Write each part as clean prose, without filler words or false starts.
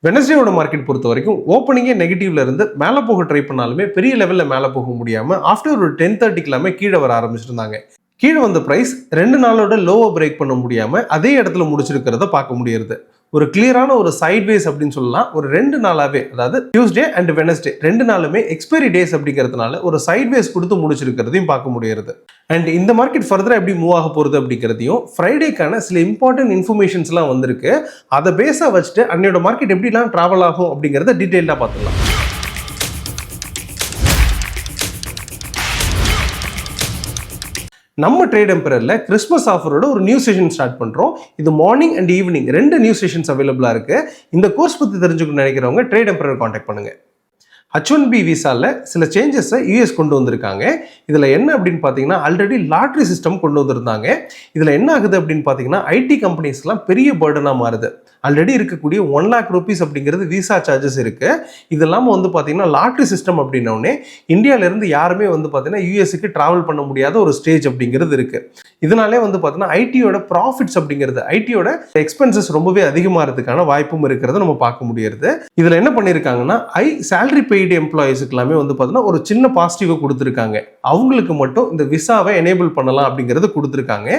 வெனஸ்டேவோட market பொறுத்த வரைக்கும் ஓப்பனிங்கே நெகட்டிவ்ல இருந்து மேலே போக ட்ரை பண்ணாலுமே பெரிய லெவலில் மேலே போக முடியாமல் ஆஃப்டர் ஒரு 10:30 எல்லாமே கீழே வர ஆரம்பிச்சிருந்தாங்க. கீழே வந்த பிரைஸ் 2 நாளோட லோவை பிரேக் பண்ண முடியாமல் அதே இடத்துல முடிச்சிருக்கிறத பார்க்க முடியுது. ஒரு கிளியரான ஒரு சைட்வேஸ் அப்படின்னு சொல்லலாம். ஒரு 2 நாளாவே, அதாவது டியூஸ்டே அண்ட் வெனஸ்டே 2 நாளுமே எக்ஸ்பைரி டேஸ் அப்படிங்கிறதுனால ஒரு சைட்வேஸ் கொடுத்து முடிச்சிருக்கிறதையும் பார்க்க முடியுது. அண்ட் இந்த மார்க்கெட் ஃபர்தரா எப்படி மூவ் ஆக போகிறது அப்படிங்கிறதையும் ஃப்ரைடேக்கான சில இம்பார்ட்டன்ட் இன்ஃபர்மேஷன்ஸ்லாம் வந்திருக்கு. அதை பேஸாக வச்சுட்டு அன்னையோட மார்க்கெட் எப்படிலாம் ட்ராவல் ஆகும் அப்படிங்கிறத டீட்டெயிலாக பார்த்துக்கலாம். நம்ம ட்ரேட் எம்பரர்ல கிறிஸ்மஸ் ஆஃபரோட ஒரு நியூ செஷன் ஸ்டார்ட் பண்றோம். இது morning and evening 2 new sessions அவைலபிளா இருக்கு. இந்த கோர்ஸ் பத்தி தெரிஞ்சுக்கணும்னு நினைக்கிறவங்க ட்ரேட் எம்பரர் கான்டாக்ட் பண்ணுங்க. H1B விசால சில சேஞ்சஸை யூஎஸ் கொண்டு வந்திருக்காங்க. இதில் என்ன அப்படின்னு பார்த்தீங்கன்னா, ஆல்ரெடி லாட்ரி சிஸ்டம் கொண்டு வந்திருந்தாங்க. இதில் என்ன ஆகுது அப்படின்னு பார்த்தீங்கன்னா, ஐடி கம்பெனிஸ்லாம் பெரிய பர்டனாக மாறுது. ஆல்ரெடி இருக்கக்கூடிய 1 lakh rupees அப்படிங்கிறது விசா சார்ஜஸ் இருக்கு. இது இல்லாமல் வந்து பார்த்தீங்கன்னா, லாட்ரி சிஸ்டம் அப்படின்னோடனே இந்தியாவிலேருந்து யாருமே வந்து பார்த்தீங்கன்னா யூஎஸ்க்கு ட்ராவல் பண்ண முடியாத ஒரு ஸ்டேஜ் அப்படிங்கிறது இருக்கு. இதனாலே வந்து பார்த்தீங்கன்னா ஐடியோட ப்ராஃபிட்ஸ் அப்படிங்கிறது, ஐடியோட எக்ஸ்பென்சஸ் ரொம்பவே அதிகமாகிறதுக்கான வாய்ப்பும் இருக்கிறத நம்ம பார்க்க முடியுது. இதில் என்ன பண்ணியிருக்காங்கன்னா, சேலரி பெய்டு எம்ப்ளாயிஸுக்கு எல்லாமே வந்து பார்த்தீங்கன்னா ஒரு சின்ன பாசிட்டிவை கொடுத்துருக்காங்க. அவங்களுக்கு மட்டும் இந்த விசாவை எனேபிள் பண்ணலாம் அப்படிங்கிறது கொடுத்துருக்காங்க.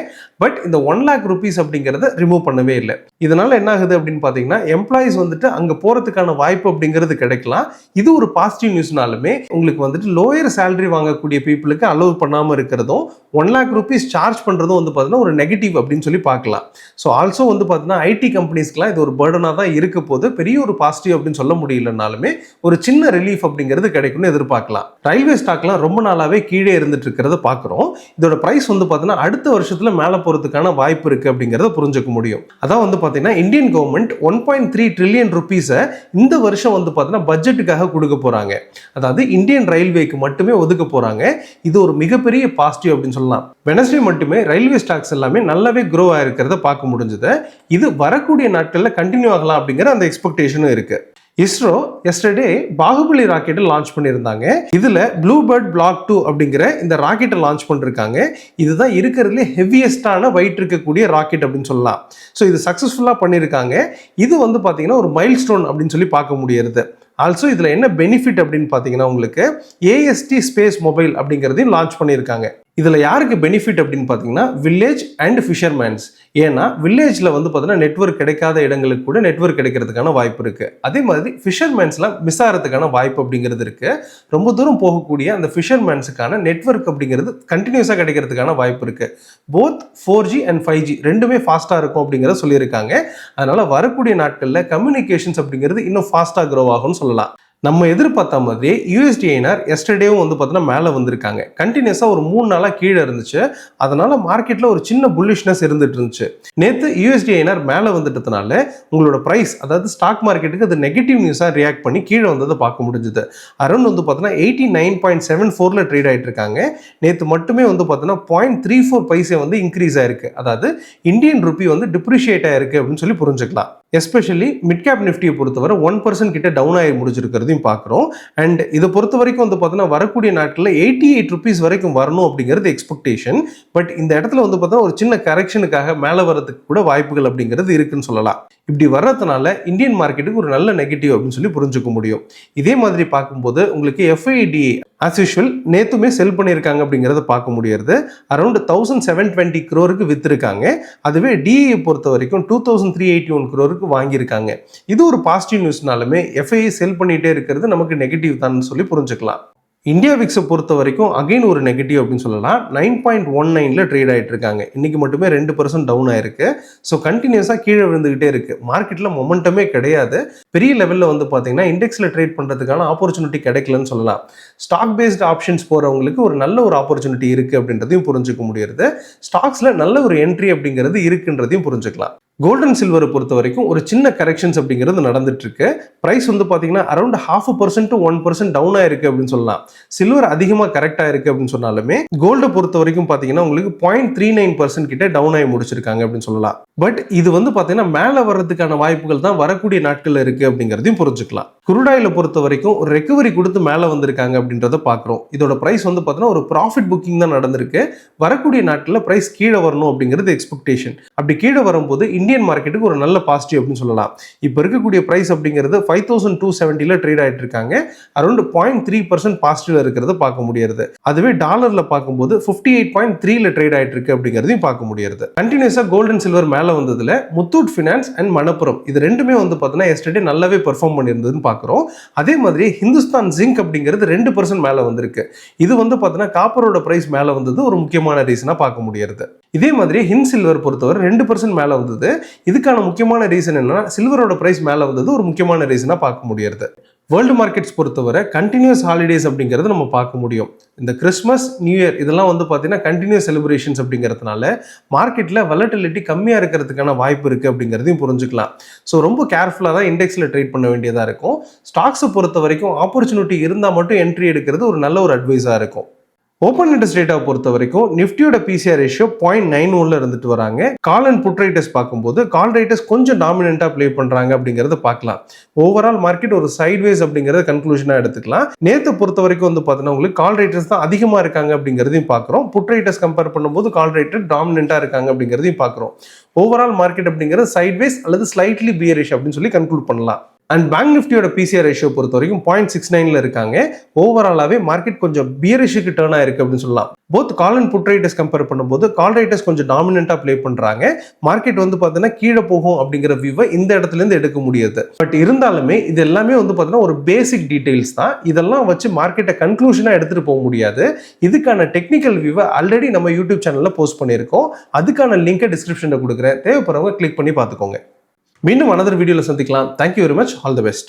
பட் இந்த 1 lakh rupees அப்படிங்கிறத ரிமூவ் பண்ணவே இல்லை. இதனால என்ன ஆகுது அப்படின்னு பார்த்தீங்கன்னா, எம்ப்ளாயிஸ் வந்துட்டு அங்கே போகிறதுக்கான வாய்ப்பு அப்படிங்கிறது கிடைக்கலாம். இது ஒரு பாசிட்டிவ் நியூஸ்னாலுமே உங்களுக்கு வந்துட்டு லோயர் சேலரி வாங்கக்கூடிய பீப்புளுக்கு அலோவ் பண்ணாமல் இருக்கிறதும் 1 lakh rupees சார்ஜ் பண்ணுறதும் வந்து பார்த்தீங்கன்னா ஒரு நெகட்டிவ் அப்படின்னு சொல்லி பார்க்கலாம். ஸோ ஆல்சோ வந்து பார்த்தீங்கன்னா ஐடி கம்பெனிஸ்க்குலாம் இது ஒரு பர்டனாக தான் இருக்க போது, பெரிய ஒரு பாசிட்டிவ் அப்படின்னு சொல்ல முடியலனாலுமே ஒரு சின்ன ரிலீஃப் அப்படிங்கிறது கிடைக்கும்னு எதிர்பார்க்கலாம். ரயில்வே ஸ்டாக்லாம் ரொம்ப நாளாவே கீழே இருந்துட்டு இருக்கிறத பார்க்குறோம். இதோட பிரைஸ் வந்து பார்த்தீங்கன்னா அடுத்த வருஷத்துல மேலே போகிறதுக்கான வாய்ப்பு இருக்கு அப்படிங்கிறத புரிஞ்சுக்க முடியும். அதான் வந்து பார்த்தீங்கன்னா இந்தியன் கவர்மெண்ட் 1.3 trillion rupees-ஐ இந்த வருஷம் வந்து பார்த்தீங்கன்னா பட்ஜெட்டுக்காக கொடுக்க போறாங்க. அதாவது இந்தியன் ரயில்வேக்கு மட்டுமே ஒதுக்க போறாங்க. இது ஒரு மிகப்பெரிய பாசிட்டிவ் அப்படின்னு சொல்லலாம். வெனஸ்டே மட்டுமே ரயில்வே ஸ்டாக்ஸ் எல்லாமே நல்லாவே க்ரோ ஆயிருக்கிறத பார்க்க முடிஞ்சது. இது வரக்கூடிய நாட்களில் கண்டினியூ ஆகலாம் அப்படிங்கிற அந்த எக்ஸ்பெக்டேஷனும் இருக்கு. இஸ்ரோ எஸ்டர்டே பாகுபலி ராக்கெட்டை லான்ச் பண்ணியிருந்தாங்க. இதுல ப்ளூபர்ட் பிளாக் 2 அப்படிங்கிற இந்த ராக்கெட்டை லான்ச் பண்ணிருக்காங்க. இதுதான் இருக்கிறதுல ஹெவியஸ்டான வெயிட் இருக்கக்கூடிய ராக்கெட் அப்படின்னு சொல்லலாம். ஸோ இது சக்சஸ்ஃபுல்லா பண்ணியிருக்காங்க. இது வந்து பார்த்தீங்கன்னா ஒரு மைல் ஸ்டோன் அப்படின்னு சொல்லி பார்க்க முடியுது. ஆல்சோ இதில் என்ன பெனிஃபிட் அப்படின்னு பார்த்தீங்கன்னா, உங்களுக்கு AST ஸ்பேஸ் மொபைல் அப்படிங்கிறதையும் லான்ச் பண்ணியிருக்காங்க. இதில் யாருக்கு பெனிஃபிட் அப்படின்னு பார்த்தீங்கன்னா, வில்லேஜ் அண்ட் ஃபிஷர்மேன்ஸ். ஏன்னா வில்லேஜில் வந்து பார்த்தீங்கன்னா நெட்வொர்க் கிடைக்காத இடங்களுக்கு கூட நெட்வொர்க் கிடைக்கிறதுக்கான வாய்ப்பு இருக்குது. அதே மாதிரி ஃபிஷர்மேன்ஸ்லாம் மிஸ் ஆகிறதுக்கான வாய்ப்பு அப்படிங்கிறது இருக்குது. ரொம்ப தூரம் போகக்கூடிய அந்த ஃபிஷர்மேன்ஸுக்கான நெட்வொர்க் அப்படிங்கிறது கண்டினியூஸாக கிடைக்கிறதுக்கான வாய்ப்பு இருக்குது. போத் 4G அண்ட் 5G ரெண்டுமே ஃபாஸ்ட்டாக இருக்கும் அப்படிங்கிறத சொல்லியிருக்காங்க. அதனால் வரக்கூடிய நாட்களில் கம்யூனிகேஷன்ஸ் அப்படிங்கிறது இன்னும் ஃபாஸ்ட்டாக க்ரோ ஆகும்னு சொல்லலாம். நம்ம எதிர்பார்த்த மாதிரி USD/INR எஸ்டர்டேவும் வந்து பார்த்தீங்கன்னா மேலே வந்திருக்காங்க. கண்டினியூஸாக ஒரு 3 நாளாக கீழே இருந்துச்சு. அதனால மார்க்கெட்டில் ஒரு சின்ன புல்லிஷ்னஸ் இருந்துட்டு இருந்துச்சு. நேற்று USD/INR மேலே வந்துட்டதுனால உங்களோட ப்ரைஸ், அதாவது ஸ்டாக் மார்க்கெட்டுக்கு அது நெகட்டிவ் நியூஸாக ரியாக்ட் பண்ணி கீழே வந்ததை பார்க்க முடிஞ்சுது. அரௌண்ட் வந்து பார்த்தீங்கன்னா 89.74 ட்ரேட் ஆகிட்டு இருக்காங்க. நேற்று மட்டுமே வந்து பார்த்தீங்கன்னா 0.34 பைசே வந்து இன்க்ரீஸ் ஆயிருக்கு. அதாவது இந்தியன் ருப்பி வந்து டிப்ரிஷியேட் ஆயிருக்கு அப்படின்னு சொல்லி புரிஞ்சுக்கலாம். எஸ்பெஷலி மிட் கேப் நிஃப்டியை பொறுத்தவரை 1% கிட்ட டவுன் ஆகி முடிச்சிருக்கிறதையும் பார்க்குறோம். அண்ட் இதை பொறுத்த வரைக்கும் வந்து பார்த்தீங்கன்னா வரக்கூடிய நாட்களில் 88 rupees வரைக்கும் வரணும் அப்படிங்கிறது எக்ஸ்பெக்டேஷன். பட் இந்த இடத்துல வந்து பார்த்தீங்கன்னா ஒரு சின்ன கரெக்ஷனுக்காக மேலே வரதுக்கு கூட வாய்ப்புகள் அப்படிங்கிறது இருக்குன்னு சொல்லலாம். இப்படி வர்றதுனால இந்தியன் மார்க்கெட்டுக்கு ஒரு நல்ல நெகட்டிவ் அப்படின்னு சொல்லி புரிஞ்சுக்க முடியும். இதே மாதிரி பார்க்கும்போது உங்களுக்கு FIDA ஆஸ் யூஷுவல் நேற்றுமே செல் பண்ணியிருக்காங்க அப்படிங்கிறத பார்க்க முடியாது. Around 1720 crore வித்திருக்காங்க. அதுவே DA பொறுத்த வரைக்கும் 2381 crore வாங்கியிருக்காங்க. இது ஒரு பாசிட்டிவ் நியூஸ்னாலுமே FIA செல் பண்ணிட்டே இருக்கிறது நமக்கு நெகட்டிவ் தான் சொல்லி புரிஞ்சுக்கலாம். இந்தியா விக்ஸை பொறுத்த வரைக்கும் அகைன் ஒரு நெகட்டிவ் அப்படின்னு சொல்லலாம். 9.19ல ட்ரேட் ஆகிட்டு இருக்காங்க. இன்னைக்கு மட்டுமே 2% டவுன் ஆயிருக்கு. ஸோ கண்டினியூஸாக கீழே விழுந்துகிட்டே இருக்கு. மார்க்கெட்டில் மொமெண்டமே கிடையாது. பெரிய லெவலில் வந்து பார்த்தீங்கன்னா இண்டெக்ஸில் ட்ரேட் பண்ணுறதுக்கான ஆப்பர்ச்சுனிட்டி கிடைக்கலன்னு சொல்லலாம். ஸ்டாக் பேஸ்ட் ஆப்ஷன்ஸ் போகிறவங்களுக்கு ஒரு நல்ல ஒரு ஆப்பர்ச்சுனிட்டி இருக்குது அப்படின்றதையும் புரிஞ்சுக்க முடியுது. ஸ்டாக்ஸில் நல்ல ஒரு என்ட்ரி அப்படிங்கிறது இருக்குன்றதையும் புரிஞ்சுக்கலாம். கோல்ட் அண்ட் சில்வரை பொறுத்த வரைக்கும் ஒரு சின்ன கரெக்ஷன்ஸ் அப்படிங்கிறது நடந்துட்டு இருக்கு. பிரைஸ் வந்து பார்த்தீங்கன்னா அரௌண்ட் 0.5% to 1% டவுன் ஆயிருக்கு அப்படின்னு சொல்லலாம். சில்வர் அதிகமாக கரெக்ட் ஆயிருக்கு அப்படின்னு சொன்னாலுமே கோல்டை பொறுத்த வரைக்கும் பார்த்தீங்கன்னா உங்களுக்கு 0.39% கிட்ட டவுன் ஆகி முடிச்சிருக்காங்க அப்படின்னு சொல்லலாம். பட் இது வந்து பார்த்தீங்கன்னா மேலே வர்றதுக்கான வாய்ப்புகள் தான் வரக்கூடிய நாட்களில் இருக்கு அப்படிங்கிறதையும் புரிஞ்சுக்கலாம். குருடாயில பொறுத்த வரைக்கும் ஒரு ரெக்கவரி கொடுத்து மேலே வந்திருக்காங்க அப்படின்றத பார்க்குறோம். இதோட ப்ரைஸ் வந்து பார்த்தீங்கன்னா ஒரு ப்ராஃபிட் புக்கிங் தான் நடந்திருக்கு. வரக்கூடிய நாட்களில் ப்ரைஸ் கீழே வரணும் அப்படிங்கிறது எக்ஸ்பெக்டேஷன். அப்படி கீழே வரும்போது இந்தியன் மார்க்கெட்டுக்கு ஒரு நல்ல பாசிட்டிவ் அப்படின்னு சொல்லலாம். இப்போ இருக்கக்கூடிய ப்ரைஸ் அப்படிங்கிறது 5270 ட்ரேட் ஆகிட்டு இருக்காங்க. அரௌண்ட் 0.3% பாசிட்டிவ்ல இருக்கிறத பார்க்க முடியாது. அதுவே டாலர்ல பார்க்கும்போது 58.3 ட்ரேட் ஆகிட்டு இருக்கு அப்படிங்கிறதையும் பார்க்க முடியாது. கண்டினியூஸாக கோல்ட் அண்ட் சில்வர் மேலே வந்ததுல முத்தூட் ஃபினான்ஸ் அண்ட் மணப்புரம் இது ரெண்டுமே வந்து பார்த்தீங்கன்னா எஸ்டர்டே நல்லாவே பெர்ஃபார்ம் பண்ணியிருந்ததுன்னு பார்க்குறோம். அதே மாதிரி ஹிந்துஸ்தான் ஜிங்க் அப்படிங்கிறது 2% மேல வந்திருக்கு. இது வந்து பார்த்தீங்கன்னா காப்பரோட பிரைஸ் மேல வந்தது ஒரு முக்கியமான ரீசனா பார்க்க முடியாது. இதே மாதிரி ஹிந்த் சில்வர் பொறுத்தவரை 2% மேல வந்தது. இதுக்கான முக்கியமான ரீசன் என்னன்னா சில்வரோட பிரைஸ் மேல வந்தது ஒரு முக்கியமான ரீசனா பார்க்க முடியாது. வேர்ல்டு மார்க்கெட்ஸ் பொறுத்தவரை கண்டினியூஸ் ஹாலிடேஸ் அப்படிங்கிறது நம்ம பார்க்க முடியும். இந்த கிறிஸ்மஸ், நியூ இயர் இதெல்லாம் வந்து பார்த்தீங்கன்னா கண்டினியூஸ் செலிப்ரேஷன்ஸ் அப்படிங்கிறதுனால மார்க்கெட்டில் வாலட்டிலிட்டி கம்மியாக இருக்கிறதுக்கான வாய்ப்பு இருக்குது அப்படிங்கிறதையும் புரிஞ்சுக்கலாம். ஸோ ரொம்ப கேர்ஃபுல்லாக தான் இண்டெக்ஸில் ட்ரேட் பண்ண வேண்டியதாக இருக்கும். ஸ்டாக்ஸை பொறுத்த வரைக்கும் ஆப்பர்ச்சுனிட்டி இருந்தால் மட்டும் என்ட்ரி எடுக்கிறது ஒரு நல்ல ஒரு அட்வைஸாக இருக்கும். ஓப்பன் இன்ட்ரெஸ்ட் ரேட்டை பொறுத்த வரைக்கும் நிஃப்டியோட பிசிஆர் ரேஷியோ 0.91 இருந்துட்டு வராங்க. கால் அண்ட் புட் ரைட்டர்ஸ் பார்க்கும்போது கால் ரைட்டர்ஸ் கொஞ்சம் டாமினண்டா பிளே பண்றாங்க அப்படிங்கறத பார்க்கலாம். ஓவரால் மார்க்கெட் ஒரு சைட்வேஸ் அப்படிங்கறத கன்க்ளூஷனா எடுத்துக்கலாம். நேத்து பொறுத்த வரைக்கும் வந்து பார்த்தீங்கன்னா உங்களுக்கு கால் ரைட்டர்ஸ் தான் அதிகமா இருக்காங்க அப்படிங்கிறதையும் பார்க்குறோம். புட் ரைட்டர்ஸ் கம்பேர் பண்ணும்போது கால் ரைட்டர் டாமினண்டா இருக்காங்க அப்படிங்கிறதையும் பார்க்குறோம். ஓவரால் மார்க்கெட் அப்படிங்கிறது சைட்வேஸ் அல்லது ஸ்லைட்லி பியரிஷ் அப்படின்னு சொல்லி கன்க்ளூட் பண்ணலாம். அண்ட் பேங்க் நிஃப்டியோட பிசிஆர் ரேஷியோ பொறுத்த வரைக்கும் 0.69 இருக்காங்க. ஓவராலாவே மார்க்கெட் கொஞ்சம் பியரிஷுக்கு டர்ன் ஆயிருக்கு அப்படின்னு சொல்லலாம். Both call and put writers compare பண்ணும்போது கால் ரைட்டர்ஸ் கொஞ்சம் டாமினண்டா பிளே பண்றாங்க. மார்க்கெட் வந்து பார்த்தீங்கன்னா கீழே போகும் அப்படிங்கிற வியூவை இந்த இடத்துல இருந்து எடுக்க முடியாது. பட் இருந்தாலுமே இது எல்லாமே வந்து பார்த்தீங்கன்னா ஒரு பேசிக் டீடைல்ஸ் தான். இதெல்லாம் வச்சு மார்க்கெட்டை கன்க்ளூஷனா எடுத்துட்டு போக முடியாது. இதுக்கான டெக்னிக்கல் வியூவை ஆல்ரெடி நம்ம யூடியூப் சேனல்ல போஸ்ட் பண்ணியிருக்கோம். அதுக்கான லிங்கை டிஸ்கிரிப்ஷன்ல கொடுக்குறேன். தேவைப்படுறவங்க கிளிக் பண்ணி பார்த்துக்கோங்க. மீண்டும் another வீடியோல சந்திக்கலாம். Thank you very much. All the best.